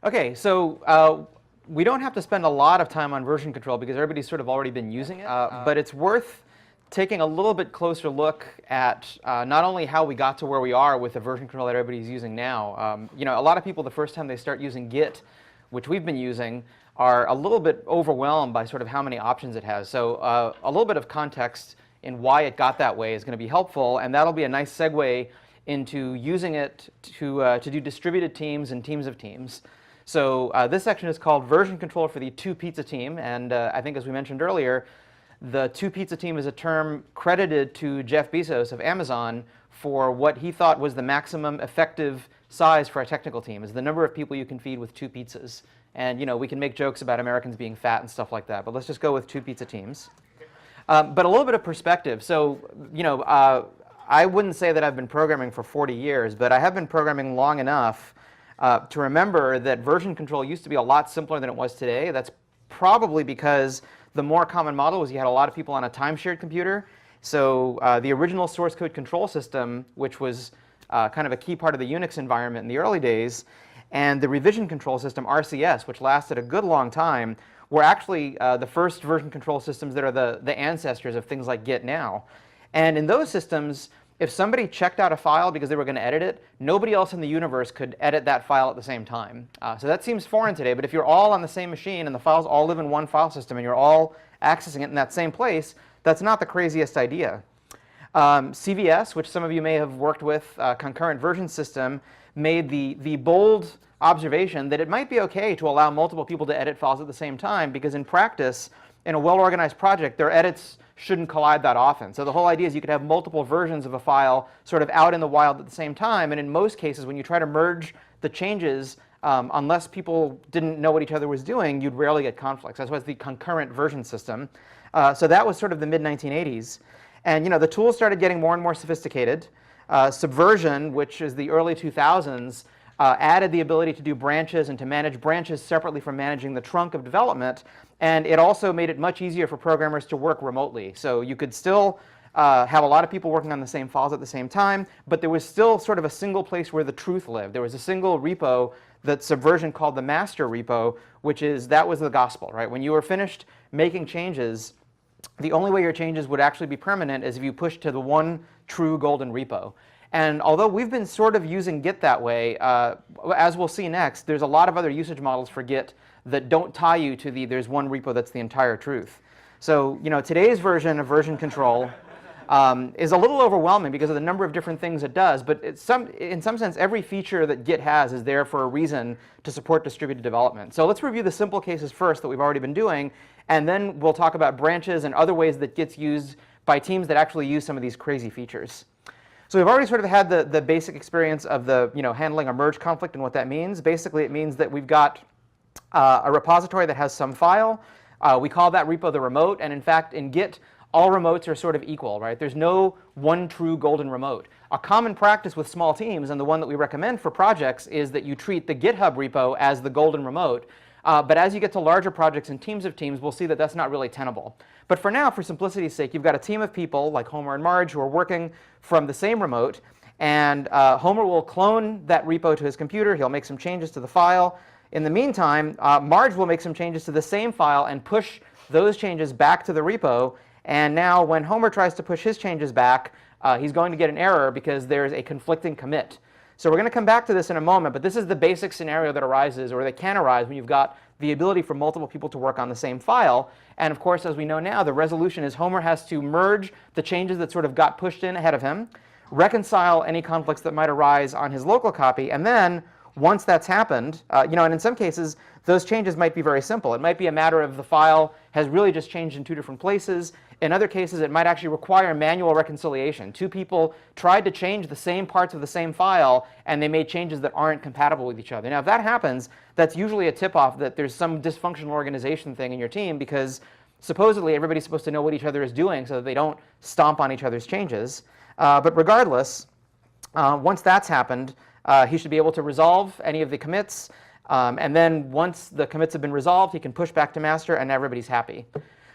Okay, so we don't have to spend a lot of time on version control because everybody's sort of already been using it, but it's worth taking a little bit closer look at not only how we got to where we are with the version control that everybody's using now. You know, a lot of people, the first time they start using Git, which we've been using, are a little bit overwhelmed by sort of how many options it has. So a little bit of context in why it got that way is going to be helpful, and that'll be a nice segue into using it to do distributed teams and teams of teams. So this section is called version control for the two pizza team, and I think as we mentioned earlier, the two pizza team is a term credited to Jeff Bezos of Amazon for what he thought was the maximum effective size for a technical team, is the number of people you can feed with two pizzas. And you know, we can make jokes about Americans being fat and stuff like that, but let's just go with two pizza teams. But a little bit of perspective. So you know, I wouldn't say that I've been programming for 40 years, but I have been programming long enough to remember that version control used to be a lot simpler than it was today. That's probably because the more common model was you had a lot of people on a time-shared computer. So the original source code control system, which was kind of a key part of the Unix environment in the early days, and the revision control system, RCS, which lasted a good long time, were actually the first version control systems that are the ancestors of things like Git now. And in those systems, if somebody checked out a file because they were going to edit it, nobody else in the universe could edit that file at the same time. So that seems foreign today, but if you're all on the same machine and the files all live in one file system and you're all accessing it in that same place, that's not the craziest idea. CVS, which some of you may have worked with, concurrent version system, made the bold observation that it might be okay to allow multiple people to edit files at the same time, because in practice, in a well-organized project, their edits shouldn't collide that often. So the whole idea is you could have multiple versions of a file sort of out in the wild at the same time, and in most cases, when you try to merge the changes, unless people didn't know what each other was doing, you'd rarely get conflicts. That's why it's the concurrent version system. So that was sort of the mid-1980s. And you know, the tools started getting more and more sophisticated. Subversion, which is the early 2000s, added the ability to do branches and to manage branches separately from managing the trunk of development. And it also made it much easier for programmers to work remotely. So you could still have a lot of people working on the same files at the same time, but there was still sort of a single place where the truth lived. There was a single repo that Subversion called the Master Repo, that was the gospel, right? When you were finished making changes, the only way your changes would actually be permanent is if you pushed to the one true golden repo. And although we've been sort of using Git that way, as we'll see next, there's a lot of other usage models for Git that don't tie you to there's one repo that's the entire truth. So you know, today's version of version control is a little overwhelming because of the number of different things it does, but in some sense, every feature that Git has is there for a reason to support distributed development. So let's review the simple cases first that we've already been doing, and then we'll talk about branches and other ways that Git's used by teams that actually use some of these crazy features. So we've already sort of had the basic experience of handling a merge conflict and what that means. Basically, it means that we've got a repository that has some file. We call that repo the remote, and in fact, in Git, all remotes are sort of equal, right? There's no one true golden remote. A common practice with small teams, and the one that we recommend for projects, is that you treat the GitHub repo as the golden remote. But as you get to larger projects and teams of teams, we'll see that that's not really tenable. But for now, for simplicity's sake, you've got a team of people like Homer and Marge who are working from the same remote. And Homer will clone that repo to his computer. He'll make some changes to the file. In the meantime, Marge will make some changes to the same file and push those changes back to the repo. And now when Homer tries to push his changes back, he's going to get an error because there's a conflicting commit. So we're going to come back to this in a moment, but this is the basic scenario that arises, or that can arise, when you've got the ability for multiple people to work on the same file. And of course, as we know now, the resolution is Homer has to merge the changes that sort of got pushed in ahead of him, reconcile any conflicts that might arise on his local copy, and then once that's happened, and in some cases, those changes might be very simple. It might be a matter of the file has really just changed in two different places. In other cases, it might actually require manual reconciliation. Two people tried to change the same parts of the same file, and they made changes that aren't compatible with each other. Now, if that happens, that's usually a tip-off that there's some dysfunctional organization thing in your team, because supposedly everybody's supposed to know what each other is doing so that they don't stomp on each other's changes. But regardless, once that's happened, he should be able to resolve any of the commits. And then once the commits have been resolved, he can push back to master, and everybody's happy.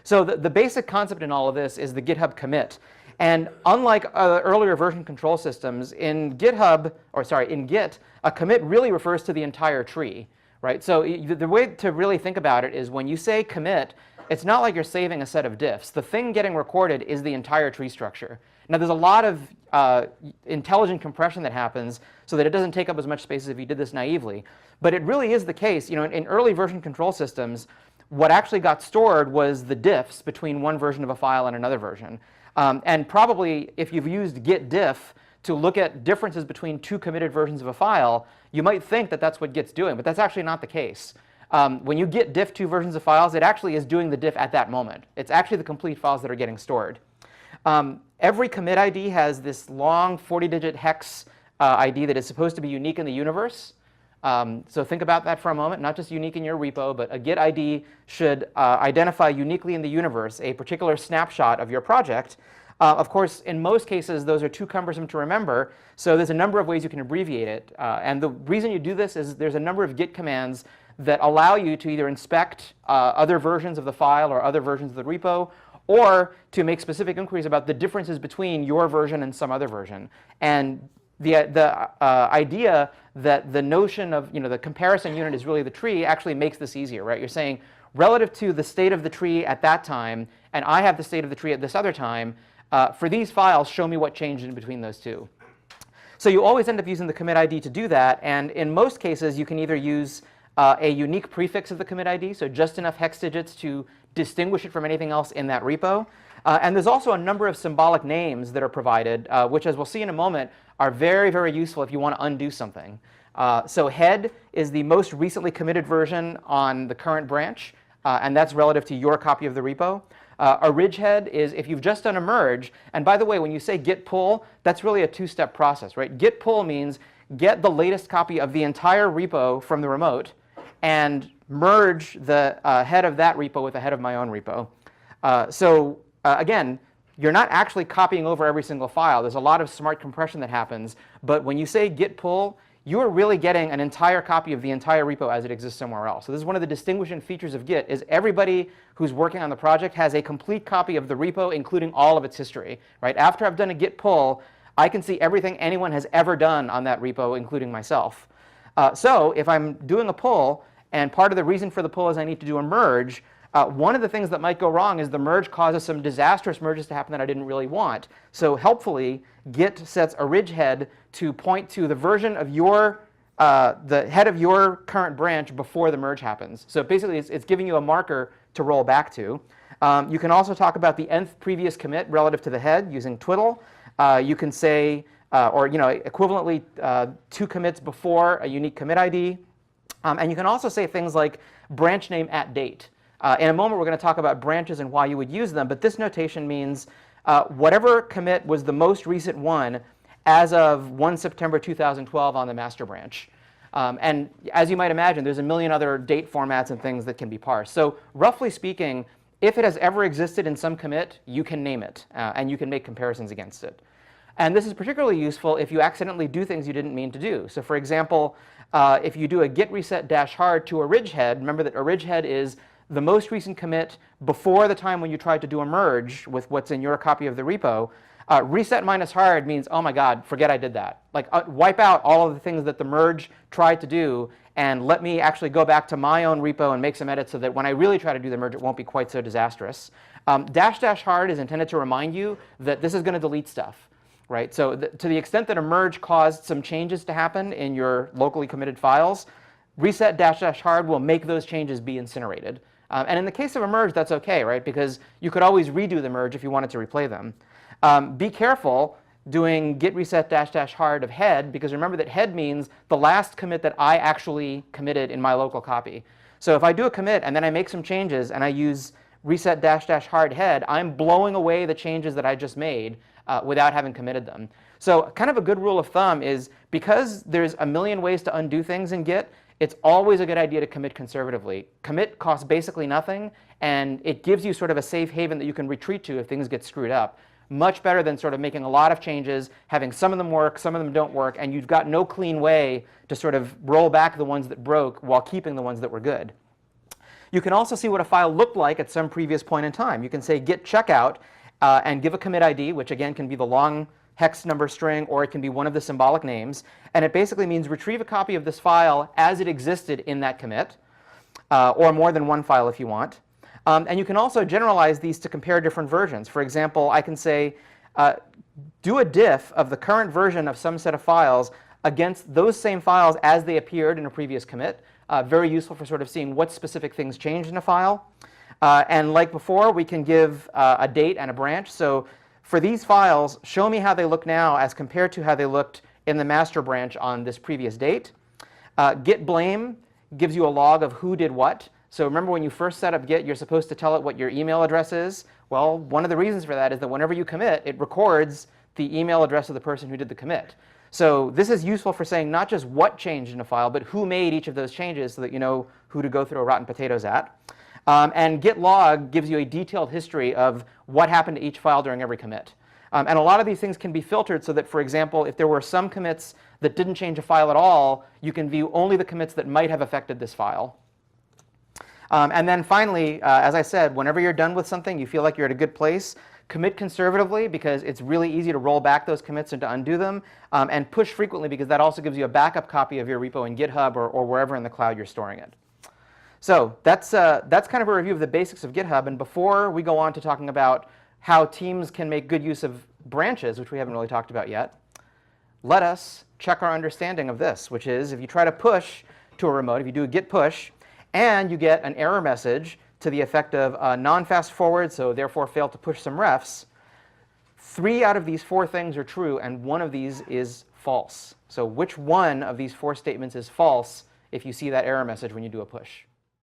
So the basic concept in all of this is the GitHub commit. And unlike earlier version control systems, in Git, a commit really refers to the entire tree, right? So the way to really think about it is when you say commit, it's not like you're saving a set of diffs. The thing getting recorded is the entire tree structure. Now, there's a lot of intelligent compression that happens so that it doesn't take up as much space as if you did this naively. But it really is the case. In early version control systems, what actually got stored was the diffs between one version of a file and another version. And probably, if you've used git diff to look at differences between two committed versions of a file, you might think that that's what Git's doing, but that's actually not the case. When you git diff two versions of files, it actually is doing the diff at that moment. It's actually the complete files that are getting stored. Every commit ID has this long 40-digit hex ID that is supposed to be unique in the universe. So think about that for a moment, not just unique in your repo, but a Git ID should identify uniquely in the universe a particular snapshot of your project. Of course, in most cases, those are too cumbersome to remember, so there's a number of ways you can abbreviate it. And the reason you do this is there's a number of Git commands that allow you to either inspect other versions of the file or other versions of the repo, or to make specific inquiries about the differences between your version and some other version. And the idea that the notion of the comparison unit is really the tree actually makes this easier, right? You're saying relative to the state of the tree at that time, and I have the state of the tree at this other time, for these files, show me what changed in between those two. So you always end up using the commit ID to do that, and in most cases you can either use a unique prefix of the commit ID, so just enough hex digits to distinguish it from anything else in that repo. And there's also a number of symbolic names that are provided, which, as we'll see in a moment, are very, very useful if you want to undo something. So head is the most recently committed version on the current branch, and that's relative to your copy of the repo. Orig head is if you've just done a merge. And by the way, when you say git pull, that's really a two-step process, right? Git pull means get the latest copy of the entire repo from the remote and merge the head of that repo with the head of my own repo. Again, you're not actually copying over every single file. There's a lot of smart compression that happens. But when you say git pull, you're really getting an entire copy of the entire repo as it exists somewhere else. So this is one of the distinguishing features of Git, is everybody who's working on the project has a complete copy of the repo, including all of its history. Right? After I've done a git pull, I can see everything anyone has ever done on that repo, including myself. So if I'm doing a pull, and part of the reason for the pull is I need to do a merge, one of the things that might go wrong is the merge causes some disastrous merges to happen that I didn't really want. So helpfully, Git sets orig head to point to the version of the head of your current branch before the merge happens. So basically, it's giving you a marker to roll back to. You can also talk about the nth previous commit relative to the head using twiddle. You can say, or equivalently, 2 commits before a unique commit ID. And you can also say things like branch name at date. In a moment, we're going to talk about branches and why you would use them. But this notation means whatever commit was the most recent one as of 1 September 2012 on the master branch. And as you might imagine, there's a million other date formats and things that can be parsed. So roughly speaking, if it has ever existed in some commit, you can name it. And you can make comparisons against it. And this is particularly useful if you accidentally do things you didn't mean to do. So for example, if you do a git reset -hard to orig head, remember that orig head is the most recent commit before the time when you tried to do a merge with what's in your copy of the repo. Reset -hard means, oh my god, forget I did that. Like wipe out all of the things that the merge tried to do and let me actually go back to my own repo and make some edits so that when I really try to do the merge, it won't be quite so disastrous. --hard is intended to remind you that this is going to delete stuff. Right? So to the extent that a merge caused some changes to happen in your locally committed files, reset --hard will make those changes be incinerated. And in the case of a merge, that's OK, right? Because you could always redo the merge if you wanted to replay them. Be careful doing git reset --hard of head, because remember that head means the last commit that I actually committed in my local copy. So if I do a commit and then I make some changes and I use reset --hard head, I'm blowing away the changes that I just made without having committed them. So kind of a good rule of thumb is because there's a million ways to undo things in Git, it's always a good idea to commit conservatively. Commit costs basically nothing, and it gives you sort of a safe haven that you can retreat to if things get screwed up. Much better than sort of making a lot of changes, having some of them work, some of them don't work, and you've got no clean way to sort of roll back the ones that broke while keeping the ones that were good. You can also see what a file looked like at some previous point in time. You can say git checkout and give a commit ID, which again can be the long hex number string, or it can be one of the symbolic names. And it basically means retrieve a copy of this file as it existed in that commit, or more than one file if you want. And you can also generalize these to compare different versions. For example, I can say, do a diff of the current version of some set of files against those same files as they appeared in a previous commit. Very useful for sort of seeing what specific things changed in a file. And like before, we can give a date and a branch. So for these files, show me how they look now as compared to how they looked in the master branch on this previous date. Git blame gives you a log of who did what. So remember, when you first set up Git, you're supposed to tell it what your email address is. Well, one of the reasons for that is that whenever you commit, it records the email address of the person who did the commit. So this is useful for saying not just what changed in a file, but who made each of those changes so that you know who to go throw rotten potatoes at. And Git Log gives you a detailed history of what happened to each file during every commit. And a lot of these things can be filtered so that, for example, if there were some commits that didn't change a file at all, you can view only the commits that might have affected this file. And then finally, as I said, whenever you're done with something, you feel like you're at a good place, commit conservatively, because it's really easy to roll back those commits and to undo them, and push frequently, because that also gives you a backup copy of your repo in GitHub or wherever in the cloud you're storing it. So that's kind of a review of the basics of GitHub. And before we go on to talking about how teams can make good use of branches, which we haven't really talked about yet, let us check our understanding of this, which is if you try to push to a remote, if you do a git push, and you get an error message to the effect of non-fast forward, so therefore failed to push some refs, 3 out of these 4 things are true, and 1 of these is false. So which one of these 4 statements is false if you see that error message when you do a push?